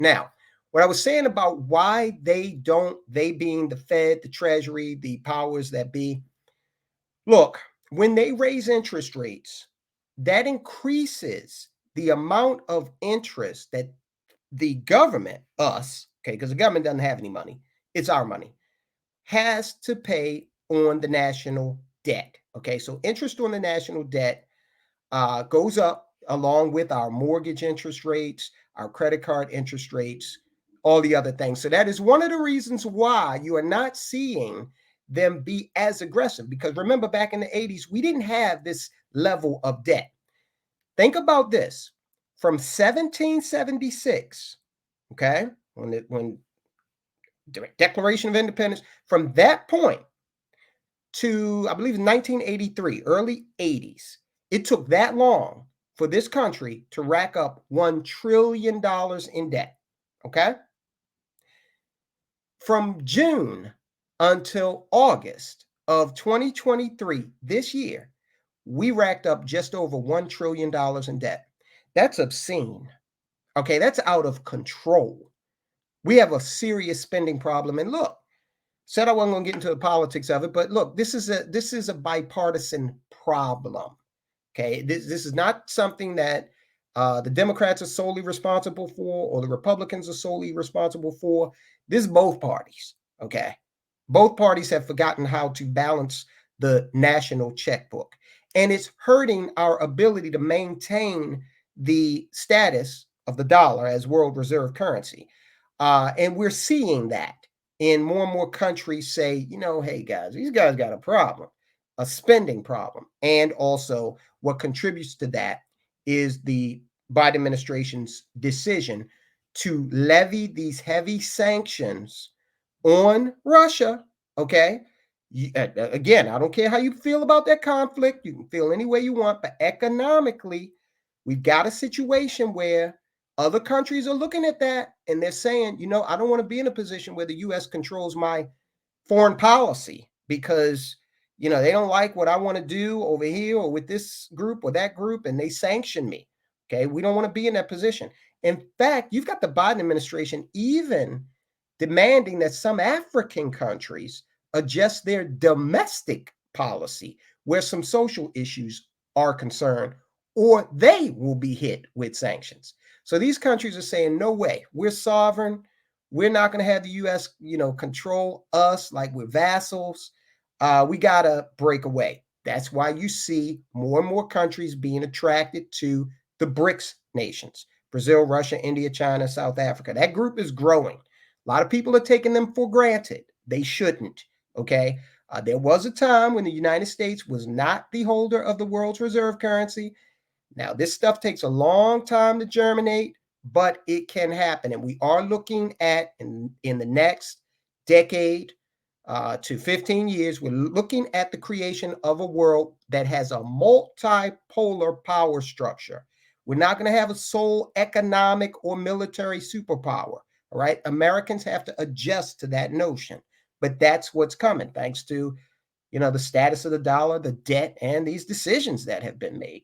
Now, what I was saying about why they being the Fed, the Treasury, the powers that be, look, when they raise interest rates, that increases the amount of interest that the government, us, okay, because the government doesn't have any money, it's our money, has to pay on the national debt. Okay, so interest on the national debt goes up along with our mortgage interest rates, our credit card interest rates, all the other things. So that is one of the reasons why you are not seeing them be as aggressive. Because remember, back in the 80s, we didn't have this level of debt. Think about this. From 1776, okay, when Declaration of Independence, from that point to, I believe, 1983, early 80s, it took that long for this country to rack up $1 trillion in debt. Okay. From June until August of 2023, this year, we racked up just over $1 trillion in debt. That's obscene. Okay. That's out of control. We have a serious spending problem. And look, said I wasn't going to get into the politics of it, but look, this is a bipartisan problem. Okay, this is not something that the Democrats are solely responsible for, or the Republicans are solely responsible for. This is both parties. Okay, both parties have forgotten how to balance the national checkbook, and it's hurting our ability to maintain the status of the dollar as world reserve currency. And we're seeing that in more and more countries say, hey guys, these guys got a problem, a spending problem. And also what contributes to that is the Biden administration's decision to levy these heavy sanctions on Russia. Okay. Again, I don't care how you feel about that conflict. You can feel any way you want, but economically, we've got a situation where other countries are looking at that and they're saying, I don't want to be in a position where the U.S. controls my foreign policy because, they don't like what I want to do over here or with this group or that group, and they sanction me. Okay. We don't want to be in that position. In fact, you've got the Biden administration even demanding that some African countries adjust their domestic policy where some social issues are concerned, or they will be hit with sanctions. So these countries are saying, no way, we're sovereign. We're not going to have the U.S., control us like we're vassals. We got to break away. That's why you see more and more countries being attracted to the BRICS nations: Brazil, Russia, India, China, South Africa. That group is growing. A lot of people are taking them for granted. They shouldn't. Okay. There was a time when the United States was not the holder of the world's reserve currency. Now, this stuff takes a long time to germinate, but it can happen. And we are looking at, in the next decade to 15 years, we're looking at the creation of a world that has a multipolar power structure. We're not going to have a sole economic or military superpower. All right. Americans have to adjust to that notion. But that's what's coming, thanks to, the status of the dollar, the debt, and these decisions that have been made.